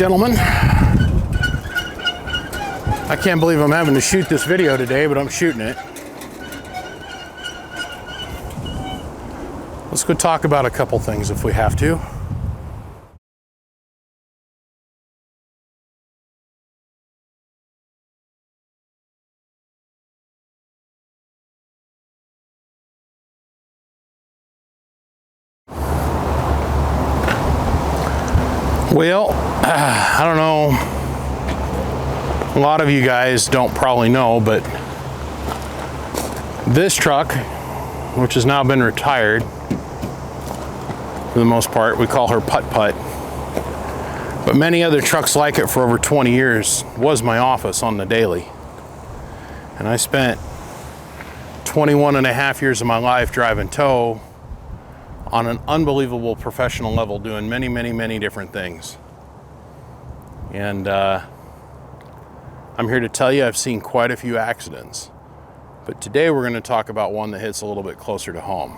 gentlemen. I can't believe I'm having to shoot this video today, but I'm shooting it. Let's go talk about a couple things if we have to. Well, I don't know, a lot of you guys don't probably know, but this truck, which has now been retired for the most part, we call her Putt Putt, but many other trucks like it for over 20 years, was my office on the daily. And I spent 21 and a half years of my life driving tow on an unbelievable professional level, doing many, many, many different things. And I'm here to tell you I've seen quite a few accidents. But today we're going to talk about one that hits a little bit closer to home.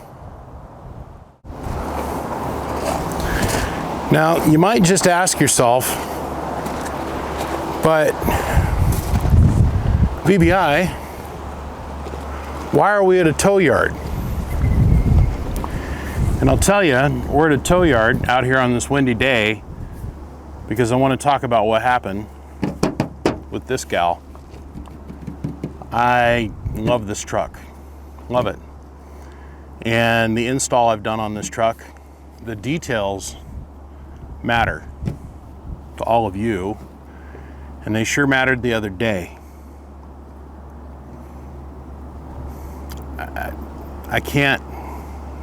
Now, you might just ask yourself, but VBI, why are we at a tow yard? And I'll tell you, we're at a tow yard out here on this windy day because I want to talk about what happened with this gal. I love this truck, love it. And the install I've done on this truck, the details matter to all of you, and they sure mattered the other day.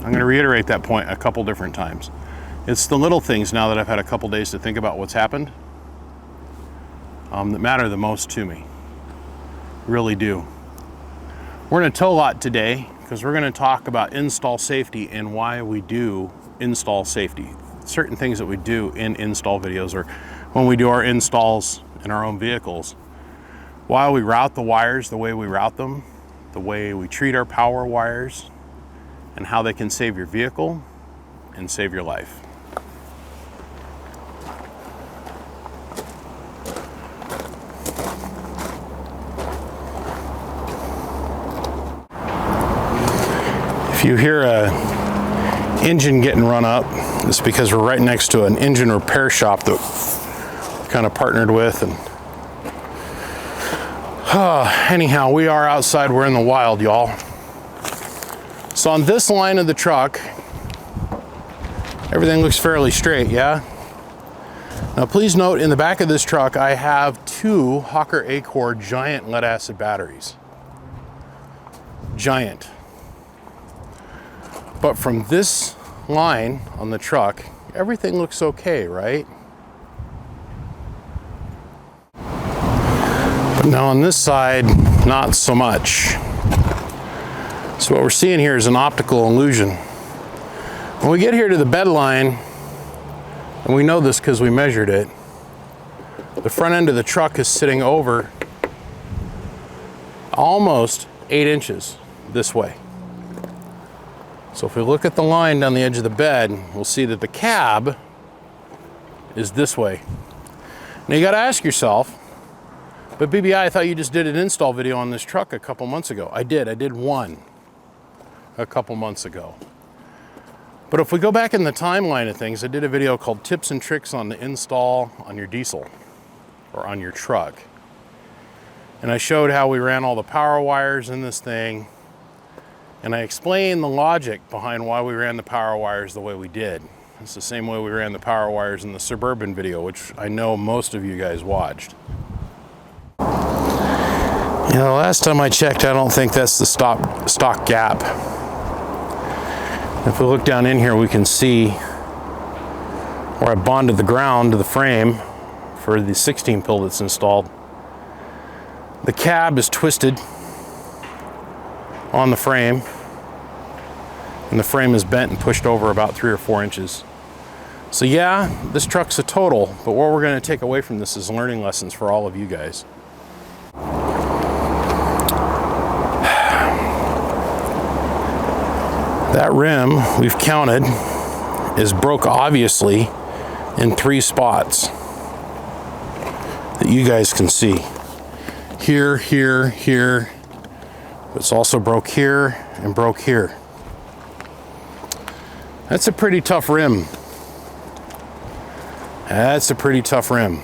I'm going to reiterate that point a couple different times. It's the little things now that I've had a couple days to think about what's happened that matter the most to me. Really do. We're in a tow lot today because we're going to talk about install safety and why we do install safety. Certain things that we do in install videos, or when we do our installs in our own vehicles. Why we route the wires the way we route them, the way we treat our power wires, and how they can save your vehicle and save your life. If you hear a engine getting run up, it's because we're right next to an engine repair shop that we're kind of partnered with. And anyhow, we are outside, we're in the wild, y'all. So on this line of the truck, everything looks fairly straight, yeah? Now please note, in the back of this truck, I have two Hawker Acor giant lead acid batteries. Giant. But from this line on the truck, everything looks okay, right? But now on this side, not so much. So what we're seeing here is an optical illusion. When we get here to the bed line, and we know this because we measured it, the front end of the truck is sitting over almost 8 inches this way. So if we look at the line down the edge of the bed, we'll see that the cab is this way. Now you got to ask yourself, but BBI, I thought you just did an install video on this truck a couple months ago. I did one a couple months ago. But if we go back in the timeline of things, I did a video called Tips and Tricks on the Install on Your Diesel or on your truck. And I showed how we ran all the power wires in this thing. And I explained the logic behind why we ran the power wires the way we did. It's the same way we ran the power wires in the Suburban video, which I know most of you guys watched. You know, last time I checked, I don't think that's the stock gap. If we look down in here, we can see where I bonded the ground to the frame for the 16 pill that's installed. The cab is twisted on the frame, and the frame is bent and pushed over about 3 or 4 inches. So yeah, this truck's a total, but what we're going to take away from this is learning lessons for all of you guys. That rim, we've counted, is broke obviously in 3 spots. you guys can see. Here, here, here. It's also broke here and broke here. That's a pretty tough rim. That's a pretty tough rim.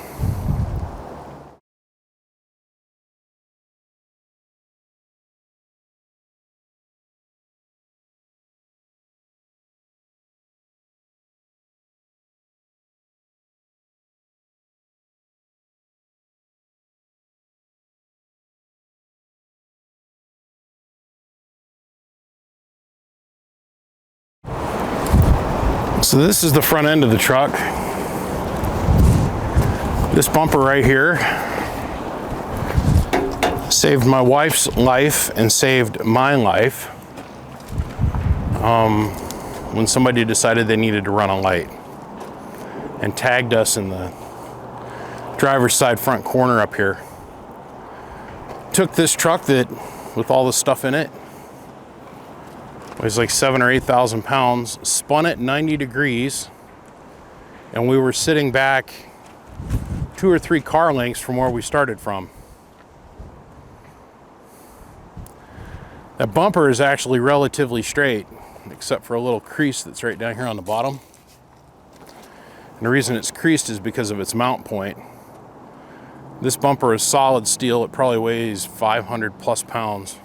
So this is the front end of the truck. This bumper right here saved my wife's life and saved my life when somebody decided they needed to run a light and tagged us in the driver's side front corner up here. Took this truck that, with all the stuff in it, weighs like 7,000 or 8,000 pounds, spun it 90 degrees, and we were sitting back 2 or 3 car lengths from where we started from. That bumper is actually relatively straight, except for a little crease that's right down here on the bottom. And the reason it's creased is because of its mount point. This bumper is solid steel. It probably weighs 500 plus pounds.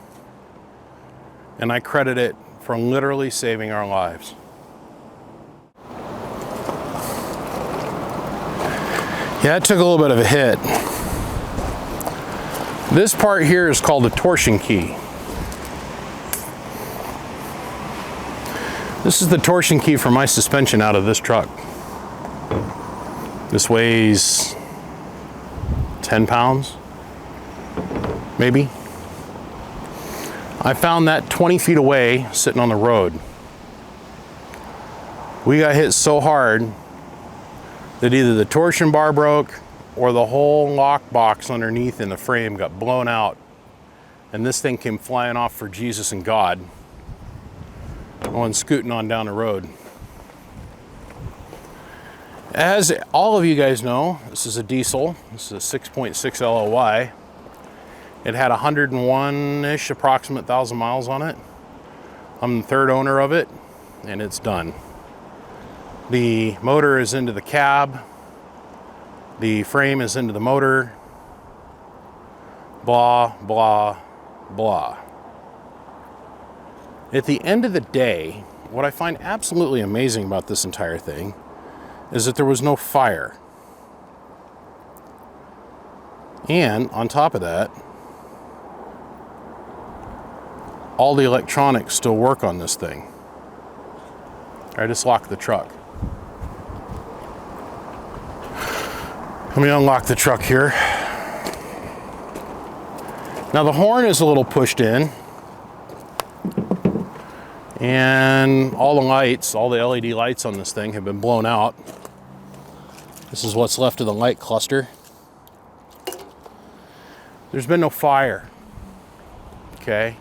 And I credit it for literally saving our lives. Yeah, it took a little bit of a hit. This part here is called the torsion key. This is the torsion key for my suspension out of this truck. This weighs 10 pounds, maybe. I found that 20 feet away, sitting on the road. We got hit so hard that either the torsion bar broke or the whole lock box underneath in the frame got blown out, and this thing came flying off for Jesus and God, going scooting on down the road. As all of you guys know, this is a diesel. This is a 6.6 LOY. It had 101-ish approximate thousand miles on it. I'm the third owner of it, and it's done. The motor is into the cab. The frame is into the motor. Blah, blah, blah. At the end of the day, what I find absolutely amazing about this entire thing is that there was no fire. And on top of that, all the electronics still work on this thing. I just locked the truck. Let me unlock the truck here. Now the horn is a little pushed in, and all the lights, all the LED lights on this thing have been blown out. This is what's left of the light cluster. There's been no fire, okay?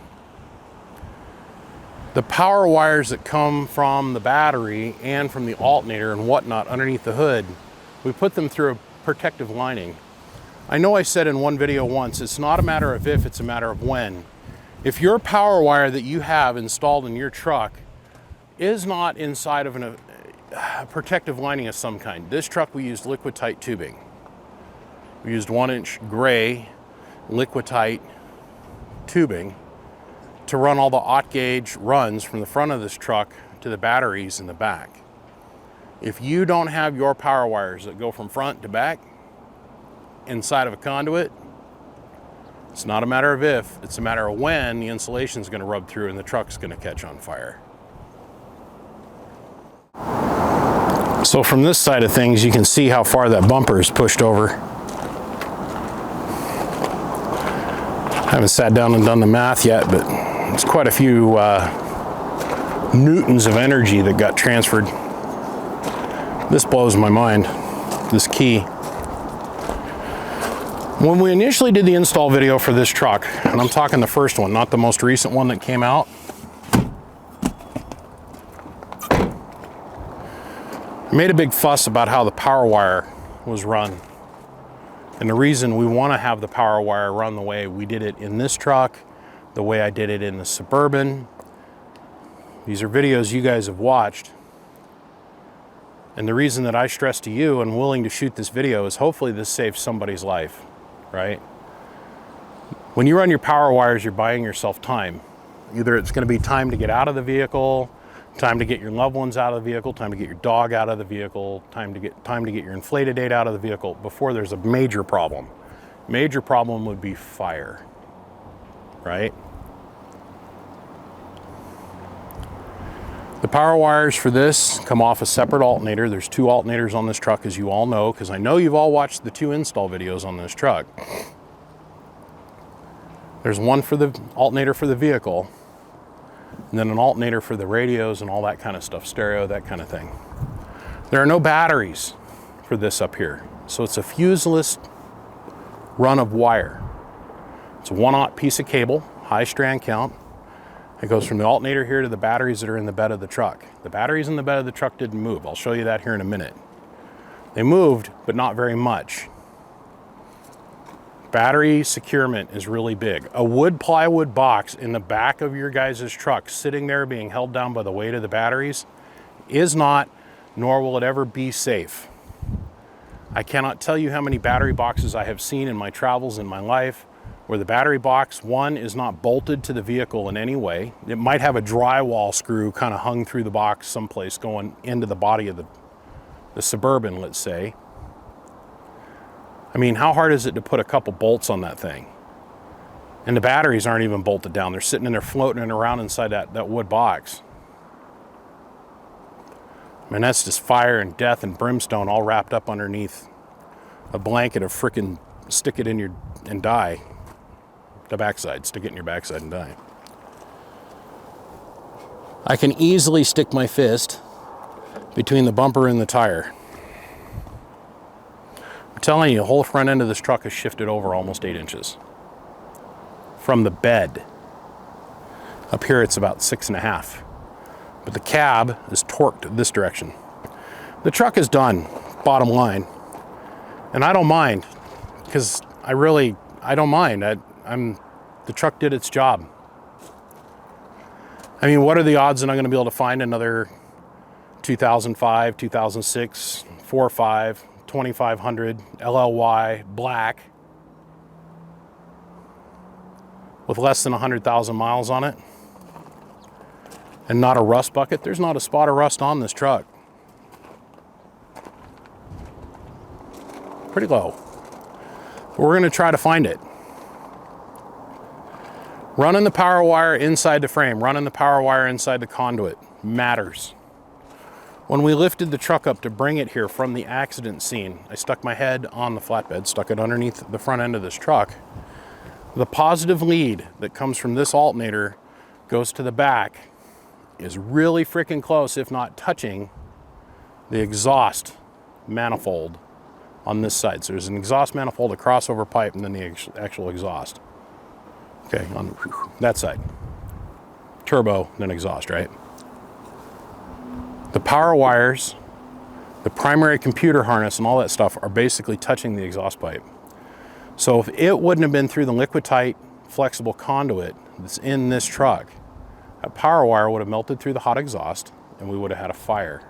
The power wires that come from the battery and from the alternator and whatnot underneath the hood, we put them through a protective lining. I know I said in one video once, it's not a matter of if, it's a matter of when. If your power wire that you have installed in your truck is not inside of a protective lining of some kind. This truck we used liquid-tight tubing. We used 1-inch gray liquid-tight tubing to run all the aught gauge runs from the front of this truck to the batteries in the back. If you don't have your power wires that go from front to back inside of a conduit, it's not a matter of if, it's a matter of when the insulation is going to rub through and the truck's going to catch on fire. So from this side of things, you can see how far that bumper is pushed over. I haven't sat down and done the math yet, but it's quite a few newtons of energy that got transferred. This blows my mind, this key. When we initially did the install video for this truck, and I'm talking the first one, not the most recent one that came out, I made a big fuss about how the power wire was run. And the reason we want to have the power wire run the way we did it in this truck, the way I did it in the Suburban, these are videos you guys have watched. And the reason that I stress to you and willing to shoot this video is hopefully this saves somebody's life, right? When you run your power wires, you're buying yourself time. Either it's going to be time to get out of the vehicle, time to get your loved ones out of the vehicle, time to get your dog out of the vehicle, time to get your inflated date out of the vehicle before there's a major problem. Major problem would be fire, right? The power wires for this come off a separate alternator. There's 2 alternators on this truck, as you all know, because I know you've all watched the 2 install videos on this truck. There's one for the alternator for the vehicle, and then an alternator for the radios and all that kind of stuff, stereo, that kind of thing. There are no batteries for this up here, so it's a fuseless run of wire. It's a 1/0 piece of cable, high strand count. It goes from the alternator here to the batteries that are in the bed of the truck. The batteries in the bed of the truck didn't move. I'll show you that here in a minute. They moved, but not very much. Battery securement is really big. A wood plywood box in the back of your guys' truck sitting there being held down by the weight of the batteries is not, nor will it ever be safe. I cannot tell you how many battery boxes I have seen in my travels in my life where the battery box, one, is not bolted to the vehicle in any way. It might have a drywall screw kind of hung through the box someplace going into the body of the Suburban, let's say. I mean, how hard is it to put a couple bolts on that thing? And the batteries aren't even bolted down. They're sitting in there floating around inside that wood box. I mean, that's just fire and death and brimstone all wrapped up underneath a blanket of frickin' stick it in your, and die. The backside, stick it in your backside and die. I can easily stick my fist between the bumper and the tire. I'm telling you, the whole front end of this truck has shifted over almost 8 inches. From the bed. Up here it's about 6.5. But the cab is torqued this direction. The truck is done, bottom line. And I don't mind, because I don't mind. The truck did its job. I mean, what are the odds that I'm going to be able to find another 2005, 2006, 4.5, 2500 LLY black with less than 100,000 miles on it and not a rust bucket? There's not a spot of rust on this truck. Pretty low. But we're going to try to find it. Running the power wire inside the frame, running the power wire inside the conduit matters. When we lifted the truck up to bring it here from the accident scene, I stuck my head on the flatbed, stuck it underneath the front end of this truck. The positive lead that comes from this alternator goes to the back is really freaking close, if not touching, the exhaust manifold on this side. So there's an exhaust manifold, a crossover pipe, and then the actual exhaust. Okay, on that side. Turbo, then exhaust, right? The power wires, the primary computer harness, and all that stuff are basically touching the exhaust pipe. So if it wouldn't have been through the liquid-tight, flexible conduit that's in this truck, that power wire would have melted through the hot exhaust, and we would have had a fire.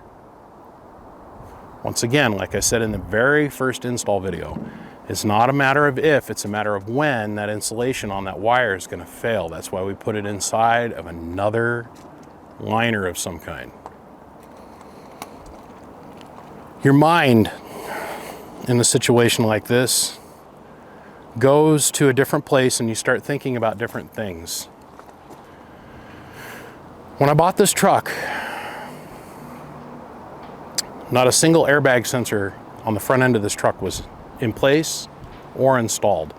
Once again, like I said in the very first install video, it's not a matter of if, it's a matter of when that insulation on that wire is going to fail. That's why we put it inside of another liner of some kind. Your mind in a situation like this goes to a different place and you start thinking about different things. When I bought this truck, not a single airbag sensor on the front end of this truck was in place or installed.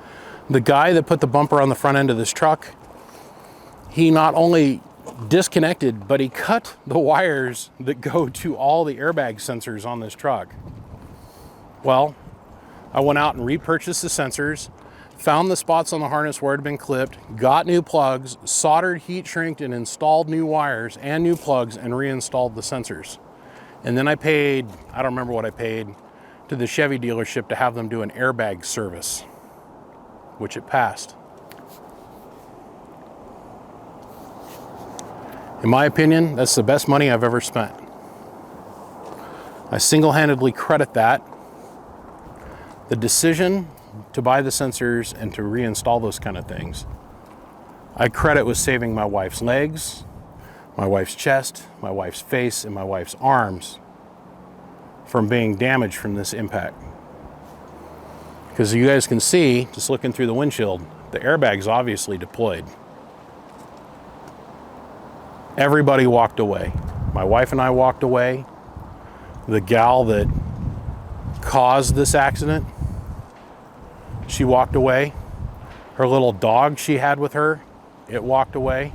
The guy that put the bumper on the front end of this truck, he not only disconnected, but he cut the wires that go to all the airbag sensors on this truck. Well, I went out and repurchased the sensors, found the spots on the harness where it had been clipped, got new plugs, soldered, heat shrinked, and installed new wires and new plugs and reinstalled the sensors. And then I paid, I don't remember what I paid, to the Chevy dealership to have them do an airbag service, which it passed. In my opinion, that's the best money I've ever spent. I single-handedly credit that. The decision to buy the sensors and to reinstall those kind of things, I credit with saving my wife's legs, my wife's chest, my wife's face, and my wife's arms from being damaged from this impact. Because you guys can see, just looking through the windshield, the airbag's obviously deployed. Everybody walked away. My wife and I walked away. The gal that caused this accident, she walked away. Her little dog she had with her, it walked away.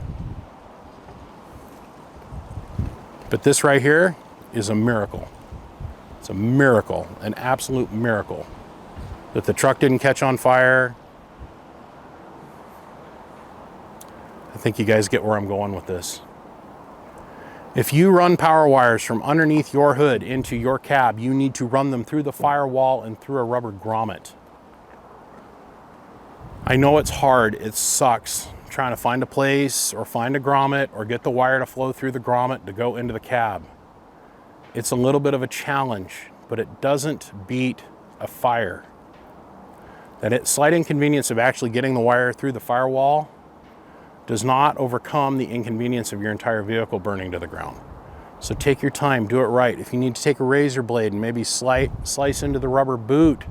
But this right here is a miracle. It's a miracle, an absolute miracle, that the truck didn't catch on fire. I think you guys get where I'm going with this. If you run power wires from underneath your hood into your cab, you need to run them through the firewall and through a rubber grommet. I know it's hard, it sucks trying to find a place or find a grommet or get the wire to flow through the grommet to go into the cab. It's a little bit of a challenge, but it doesn't beat a fire. That slight inconvenience of actually getting the wire through the firewall does not overcome the inconvenience of your entire vehicle burning to the ground. So take your time, do it right. If you need to take a razor blade and maybe slice into the rubber boot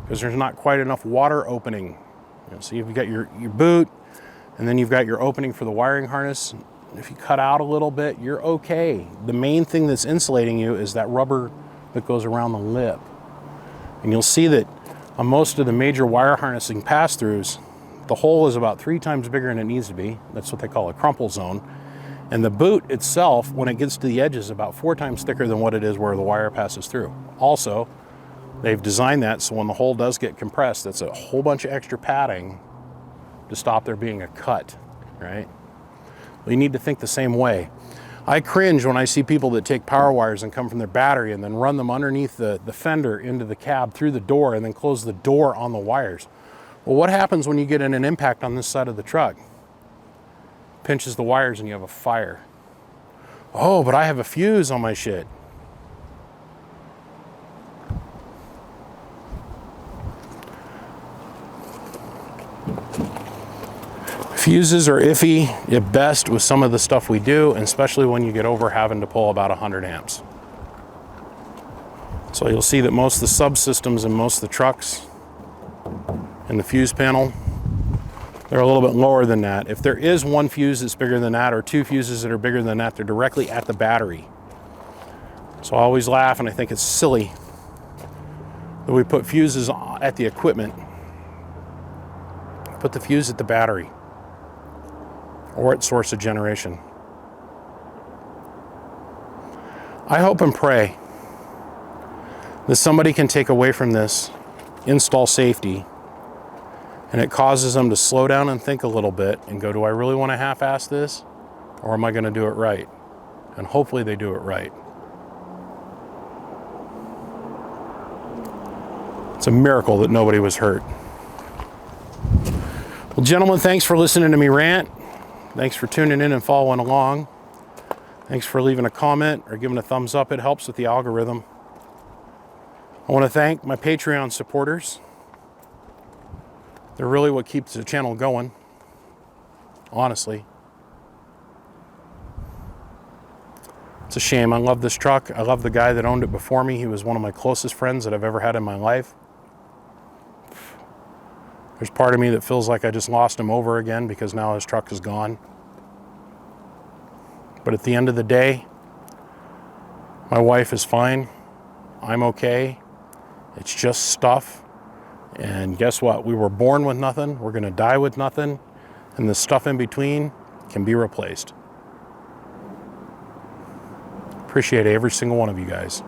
because there's not quite enough water opening. So you've got your boot, and then you've got your opening for the wiring harness. If you cut out a little bit, you're okay. The main thing that's insulating you is that rubber that goes around the lip. And you'll see that on most of the major wire harnessing pass-throughs, the hole is about 3 times bigger than it needs to be. That's what they call a crumple zone. And the boot itself, when it gets to the edge, is about 4 times thicker than what it is where the wire passes through. Also, they've designed that so when the hole does get compressed, that's a whole bunch of extra padding to stop there being a cut, right? Well, you need to think the same way. I cringe when I see people that take power wires and come from their battery and then run them underneath the fender into the cab through the door and then close the door on the wires. Well, what happens when you get in an impact on this side of the truck? Pinches the wires and you have a fire. Oh, but I have a fuse on my shit. Fuses are iffy at best with some of the stuff we do, and especially when you get over having to pull about 100 amps. So you'll see that most of the subsystems in most of the trucks and the fuse panel, they're a little bit lower than that. If there is one fuse that's bigger than that or 2 fuses that are bigger than that, they're directly at the battery. So I always laugh and I think it's silly that we put fuses at the equipment. Put the fuse at the battery or at source of generation. I hope and pray that somebody can take away from this, install safety, and it causes them to slow down and think a little bit and go, do I really want to half-ass this? Or am I going to do it right? And hopefully they do it right. It's a miracle that nobody was hurt. Well, gentlemen, thanks for listening to me rant. Thanks for tuning in and following along. Thanks for leaving a comment or giving a thumbs up. It helps with the algorithm. I want to thank my Patreon supporters. They're really what keeps the channel going, honestly. It's a shame. I love this truck. I love the guy that owned it before me. He was one of my closest friends that I've ever had in my life. There's part of me that feels like I just lost him over again because now his truck is gone. But at the end of the day, my wife is fine. I'm okay. It's just stuff. And guess what? We were born with nothing. We're going to die with nothing. And the stuff in between can be replaced. Appreciate every single one of you guys.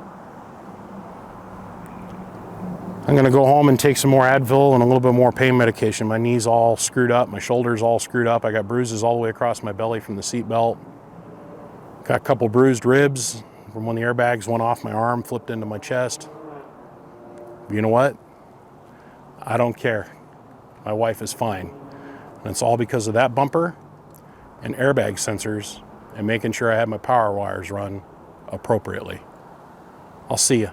I'm going to go home and take some more Advil and a little bit more pain medication. My knee's all screwed up. My shoulder's all screwed up. I got bruises all the way across my belly from the seat belt. Got a couple bruised ribs from when the airbags went off my arm, flipped into my chest. But you know what? I don't care. My wife is fine. And it's all because of that bumper and airbag sensors and making sure I have my power wires run appropriately. I'll see you.